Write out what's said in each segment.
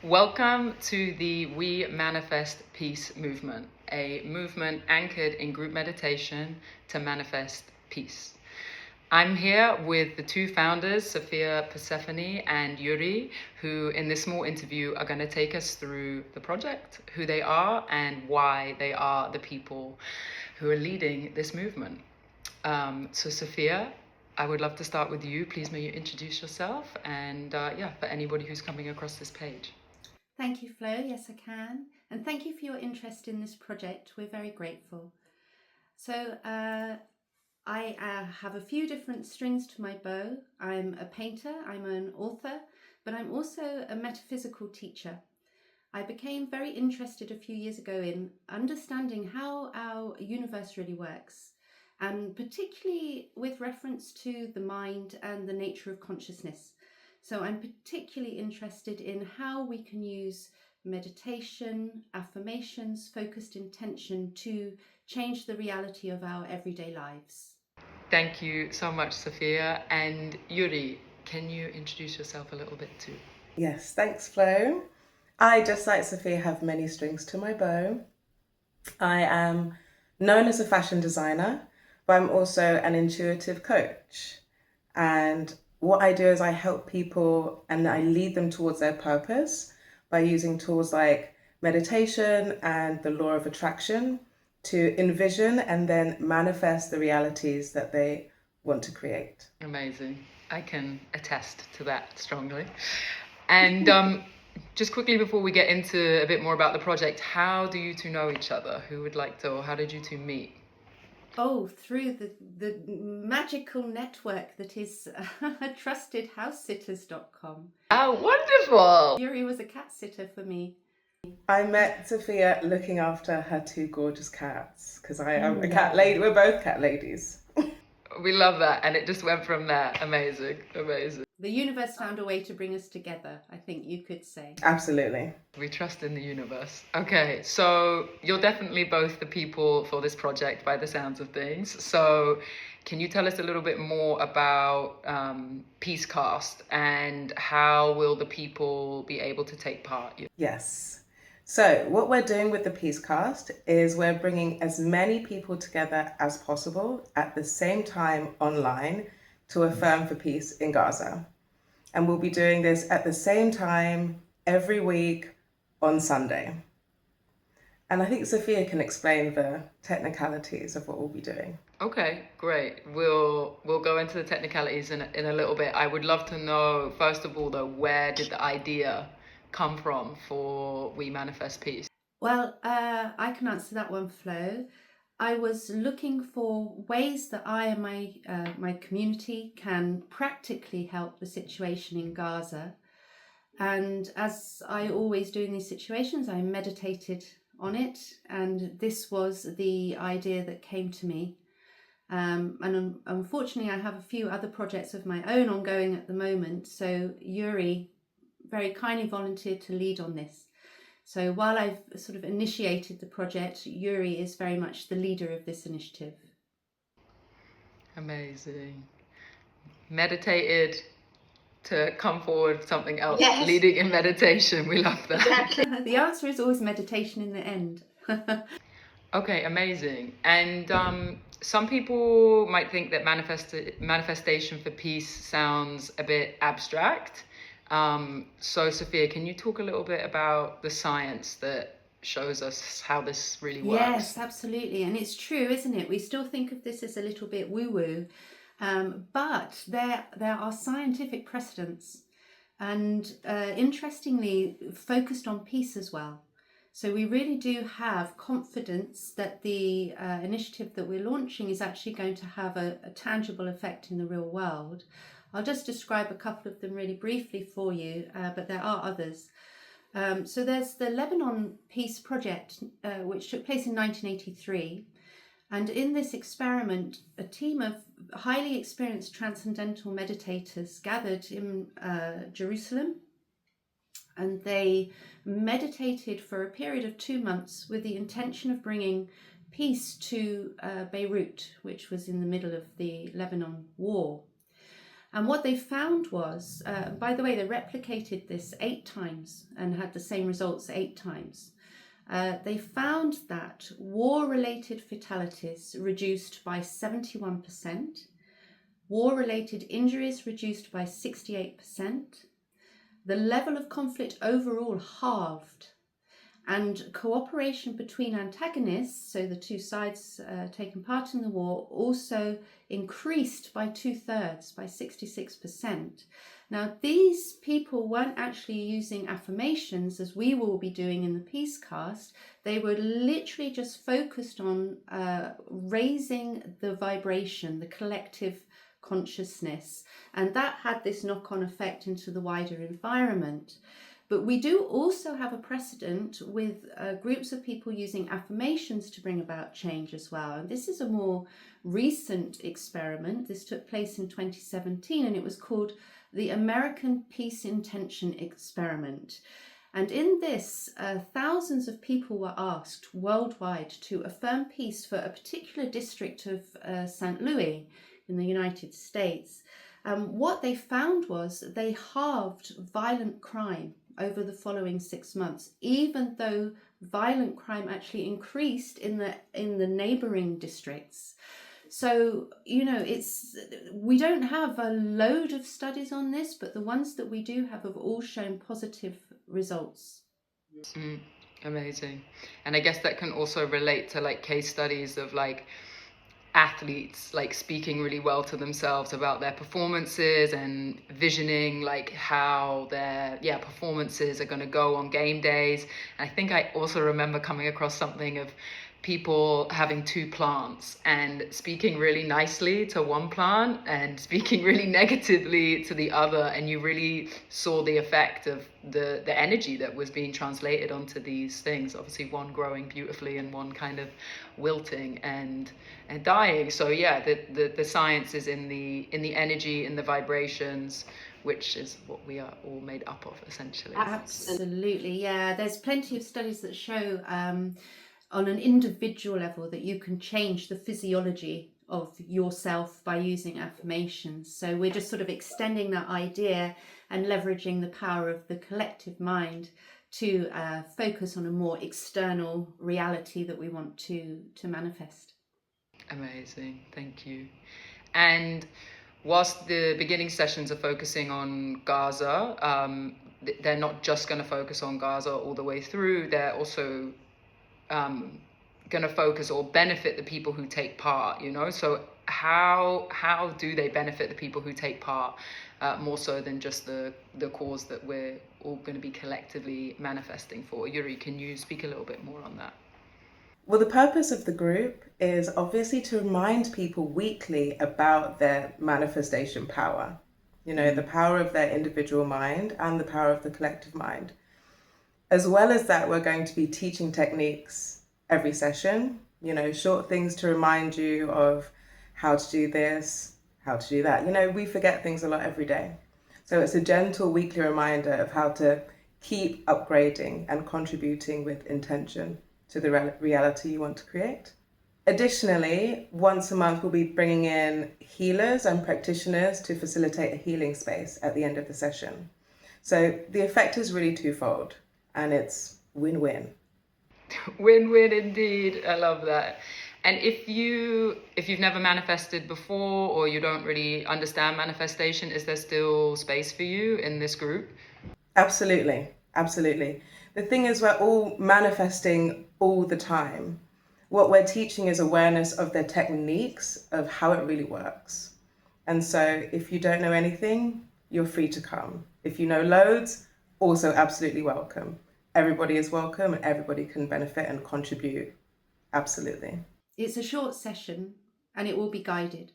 Welcome to the We Manifest Peace movement, a movement anchored in group meditation to manifest peace. I'm here with the two founders, Sophia Persephone and YURI, who in this small interview are going to take us through the project, who they are, and why they are the people who are leading this movement. So Sophia, I would love to start with you. Please may you introduce yourself and for anybody who's coming across this page. Thank you, Flo. Yes, I can. And thank you for your interest in this project. We're very grateful. So I have a few different strings to my bow. I'm a painter, I'm an author, but I'm also a metaphysical teacher. I became very interested a few years ago in understanding how our universe really works, and particularly with reference to the mind and the nature of consciousness. So I'm particularly interested in how we can use meditation, affirmations, focused intention to change the reality of our everyday lives. Thank you so much, Sophia. And Yuri, can you introduce yourself a little bit too? Yes, thanks, Flo. I, just like Sophia, have many strings to my bow. I am known as a fashion designer, but I'm also an intuitive coach. And what I do is I help people and I lead them towards their purpose by using tools like meditation and the law of attraction to envision and then manifest the realities that they want to create. Amazing. I can attest to that strongly. And just quickly before we get into a bit more about the project, how do you two know each other? Who would like to, or how did you two meet? Oh, through the magical network that is trustedhousesitters.com. Oh, wonderful! Yuri was a cat sitter for me. I met Sophia looking after her two gorgeous cats because I am a cat lady. We're both cat ladies. We love that, and it just went from there. Amazing, amazing. The universe found a way to bring us together, I think you could say. Absolutely. We trust in the universe. Okay, so you're definitely both the people for this project by the sounds of things. So can you tell us a little bit more about PeaceCast and how will the people be able to take part? Yes. So what we're doing with the PeaceCast is we're bringing as many people together as possible at the same time online to affirm for peace in Gaza. And we'll be doing this at the same time every week on Sunday. And I think Sophia can explain the technicalities of what we'll be doing. Okay, great. We'll go into the technicalities in a little bit. I would love to know, first of all, though, where did the idea come from for We Manifest Peace? Well, I can answer that one, Flo. I was looking for ways that I and my community can practically help the situation in Gaza. And as I always do in these situations, I meditated on it, and this was the idea that came to me. And unfortunately, I have a few other projects of my own ongoing at the moment. So Yuri very kindly volunteered to lead on this. So while I've sort of initiated the project, Yuri is very much the leader of this initiative. Amazing. Meditated to come forward with something else. Yes. Leading in meditation. We love that. Exactly. The answer is always meditation in the end. Okay, amazing. And some people might think that manifestation for peace sounds a bit abstract. So Sophia, can you talk a little bit about the science that shows us how this really works? Yes, absolutely. And it's true, isn't it? We still think of this as a little bit woo-woo, but there are scientific precedents, and interestingly focused on peace as well. So we really do have confidence that the initiative that we're launching is actually going to have a tangible effect in the real world. I'll just describe a couple of them really briefly for you, but there are others. So there's the Lebanon Peace Project, which took place in 1983. And in this experiment, a team of highly experienced transcendental meditators gathered in Jerusalem, and they meditated for a period of 2 months with the intention of bringing peace to Beirut, which was in the middle of the Lebanon war. And what they found was, by the way, they replicated this 8 times and had the same results 8 times. They found that war-related fatalities reduced by 71%, war-related injuries reduced by 68%, the level of conflict overall halved, and cooperation between antagonists, so the two sides taking part in the war, also increased by 2/3, by 66%. Now, these people weren't actually using affirmations as we will be doing in the PeaceCast. They were literally just focused on raising the vibration, the collective consciousness, and that had this knock-on effect into the wider environment. But we do also have a precedent with groups of people using affirmations to bring about change as well. And this is a more recent experiment. This took place in 2017, and it was called the American Peace Intention Experiment. And in this, thousands of people were asked worldwide to affirm peace for a particular district of St. Louis in the United States. What they found was they halved violent crime over the following 6 months, even though violent crime actually increased in the neighboring districts. So, we don't have a load of studies on this, but the ones that we do have all shown positive results. Amazing. And I guess that can also relate to like case studies of like athletes like speaking really well to themselves about their performances and visioning like how their performances are going to go on game days. And I think I also remember coming across something of people having 2 plants and speaking really nicely to one plant and speaking really negatively to the other, and you really saw the effect of the energy that was being translated onto these things, obviously one growing beautifully and one kind of wilting and dying. So the science is in the energy, in the vibrations, which is what we are all made up of essentially. Absolutely, yeah. There's plenty of studies that show on an individual level that you can change the physiology of yourself by using affirmations. So we're just sort of extending that idea and leveraging the power of the collective mind to focus on a more external reality that we want to manifest. Amazing, thank you. And whilst the beginning sessions are focusing on Gaza, they're not just going to focus on Gaza all the way through. They're also going to focus or benefit the people who take part, so how do they benefit the people who take part, more so than just the cause that we're all going to be collectively manifesting for? Yuri, can you speak a little bit more on that? Well, the purpose of the group is obviously to remind people weekly about their manifestation power, the power of their individual mind and the power of the collective mind. As well as that, we're going to be teaching techniques every session, short things to remind you of how to do this, how to do that. We forget things a lot every day. So it's a gentle weekly reminder of how to keep upgrading and contributing with intention to the reality you want to create. Additionally, once a month, we'll be bringing in healers and practitioners to facilitate a healing space at the end of the session. So the effect is really twofold. And it's win-win. Win-win indeed. I love that. And if you've never manifested before, or you don't really understand manifestation, is there still space for you in this group? Absolutely. The thing is, we're all manifesting all the time. What we're teaching is awareness of the techniques of how it really works. And so if you don't know anything, you're free to come. If you know loads, also absolutely welcome. Everybody is welcome and everybody can benefit and contribute. Absolutely. It's a short session and it will be guided.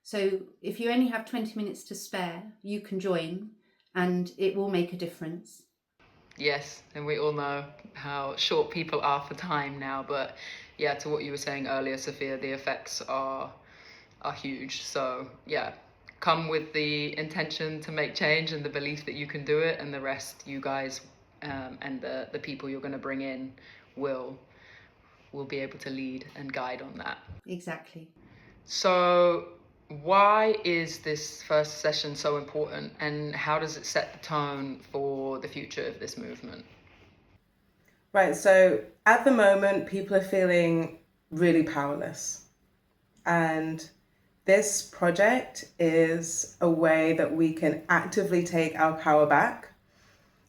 So if you only have 20 minutes to spare, you can join and it will make a difference. Yes, and we all know how short people are for time now, but to what you were saying earlier, Sophia, the effects are huge. So come with the intention to make change and the belief that you can do it, and the rest you guys and the people you're going to bring in will be able to lead and guide on that. Exactly. So why is this first session so important, and how does it set the tone for the future of this movement? Right, so at the moment, people are feeling really powerless. And this project is a way that we can actively take our power back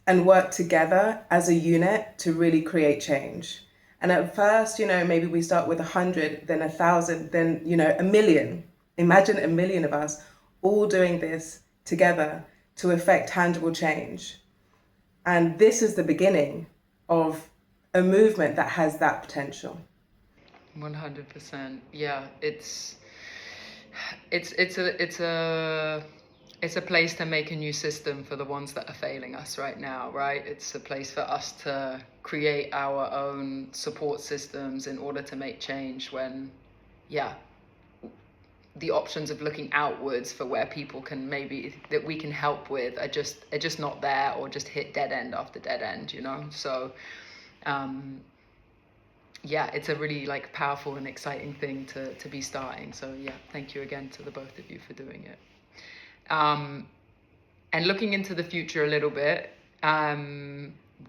and work together as a unit to really create change. And at first, maybe we start with 100, then 1,000, then, 1,000,000. Imagine 1,000,000 of us all doing this together to effect tangible change. And this is the beginning of a movement that has that potential. 100%. Yeah, it's a place to make a new system for the ones that are failing us right now, right? It's a place for us to create our own support systems in order to make change when, the options of looking outwards for where people can that we can help with are just not there, or just hit dead end after dead end, So, it's a really powerful and exciting thing to be starting. So thank you again to the both of you for doing it. And looking into the future a little bit,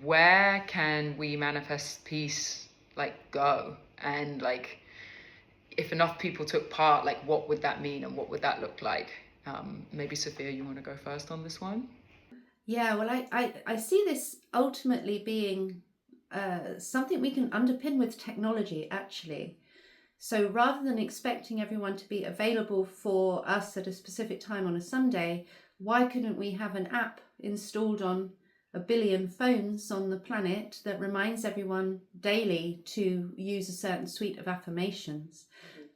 where can we manifest peace go? And if enough people took part, what would that mean and what would that look like? Maybe Sophia, you want to go first on this one? Yeah, well, I see this ultimately being something we can underpin with technology, actually. So rather than expecting everyone to be available for us at a specific time on a Sunday, why couldn't we have an app installed on 1 billion phones on the planet that reminds everyone daily to use a certain suite of affirmations?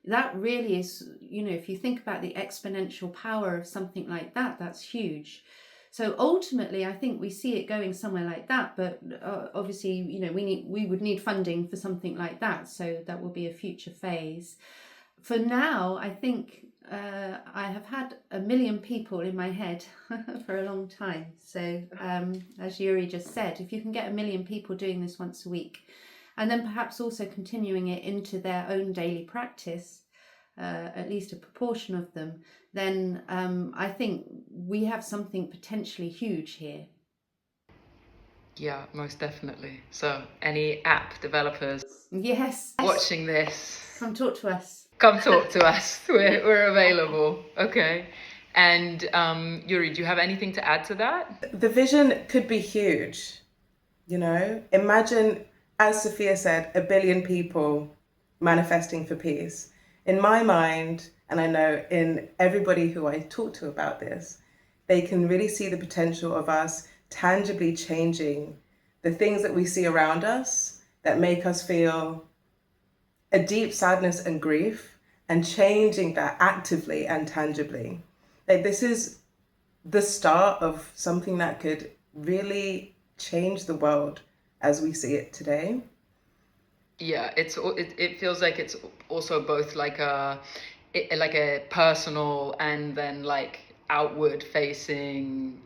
That really is, if you think about the exponential power of something like that, that's huge. So ultimately, I think we see it going somewhere like that, but obviously, we would need funding for something like that. So that will be a future phase. For now, I think I have had 1 million people in my head for a long time. So as Yuri just said, if you can get 1 million people doing this once a week, and then perhaps also continuing it into their own daily practice, at least a proportion of them, then I think we have something potentially huge here. Yeah, most definitely. So any app developers watching this, come talk to us. We're available. Okay. And Yuri, do you have anything to add to that? The vision could be huge. Imagine, as Sophia said, 1 billion people manifesting for peace. In my mind, and I know in everybody who I talk to about this, they can really see the potential of us tangibly changing the things that we see around us that make us feel a deep sadness and grief, and changing that actively and tangibly. This is the start of something that could really change the world as we see it today. Yeah, it feels like it's also both like a personal and then outward facing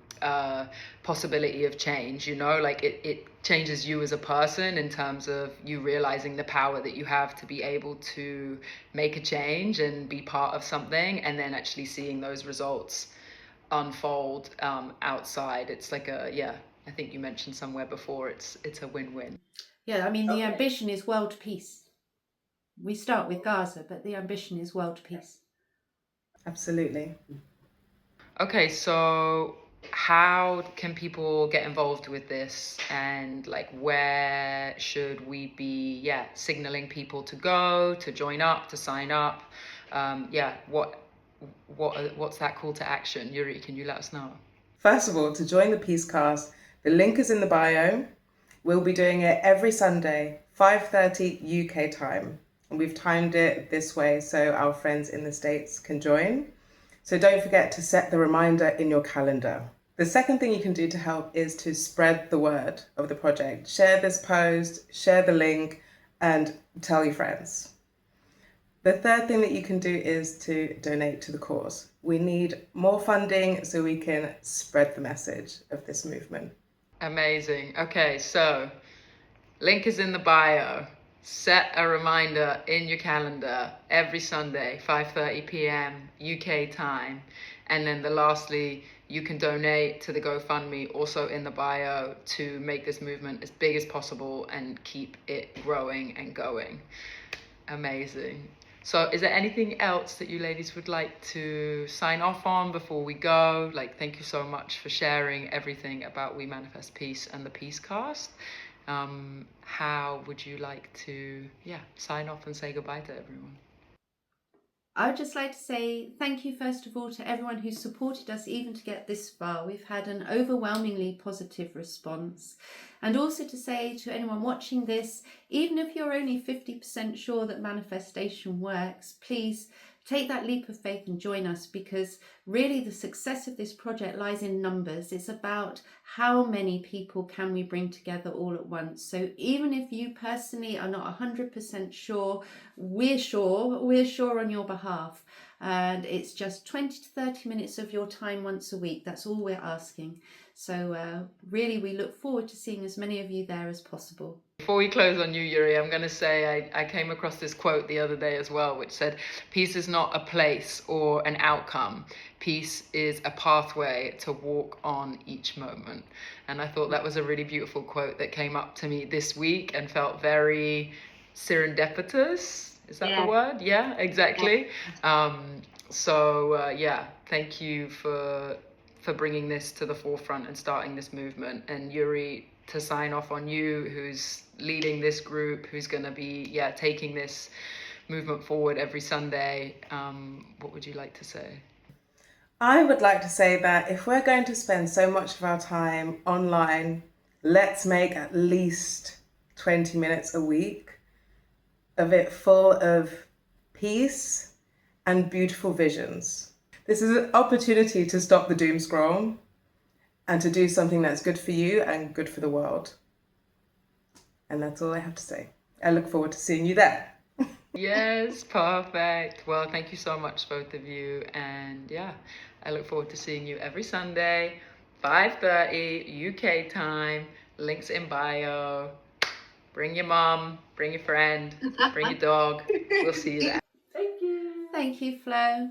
possibility of change, it changes you as a person in terms of you realizing the power that you have to be able to make a change and be part of something, and then actually seeing those results unfold outside. It's I think you mentioned somewhere before, it's a win-win. Yeah, I mean, the ambition is world peace. We start with Gaza, but the ambition is world peace. Absolutely. Okay, so how can people get involved with this, and where should we be signaling people to go, to join up, to sign up? What's that call to action? Yuri, can you let us know? First of all, to join the PeaceCast, the link is in the bio. We'll be doing it every Sunday, 5:30 UK time. And we've timed it this way so our friends in the States can join. So don't forget to set the reminder in your calendar. The second thing you can do to help is to spread the word of the project. Share this post, share the link, and tell your friends. The third thing that you can do is to donate to the cause. We need more funding so we can spread the message of this movement. Amazing. Okay, so link is in the bio. set a reminder in your calendar every Sunday, 5:30 p.m. UK time. And then lastly, you can donate to the GoFundMe, also in the bio, to make this movement as big as possible and keep it growing and going. Amazing. So is there anything else that you ladies would like to sign off on before we go? Like, thank you so much for sharing everything about We Manifest Peace and the PeaceCast. How would you like to, sign off and say goodbye to everyone? I would just like to say thank you, first of all, to everyone who's supported us even to get this far. We've had an overwhelmingly positive response. And also to say to anyone watching this, even if you're only 50% sure that manifestation works, please take that leap of faith and join us, because really the success of this project lies in numbers. It's about how many people can we bring together all at once. So even if you personally are not 100% sure, we're sure on your behalf. And it's just 20 to 30 minutes of your time once a week. That's all we're asking. So really, we look forward to seeing as many of you there as possible. Before we close on you, Yuri, I'm going to say I came across this quote the other day as well, which said, peace is not a place or an outcome. Peace is a pathway to walk on each moment. And I thought that was a really beautiful quote that came up to me this week and felt very serendipitous. Is that the word? Yeah, exactly. Thank you for bringing this to the forefront and starting this movement. And Yuri, to sign off on you, who's leading this group, who's going to be taking this movement forward every Sunday, what would you like to say? I would like to say that if we're going to spend so much of our time online, let's make at least 20 minutes a week of it full of peace and beautiful visions. This is an opportunity to stop the doom scroll and to do something that's good for you and good for the world. And that's all I have to say. I look forward to seeing you there. Yes, perfect. Well, thank you so much, both of you. And I look forward to seeing you every Sunday, 5:30 UK time. Links in bio. Bring your mom, bring your friend, bring your dog. We'll see you there. Thank you, Flo.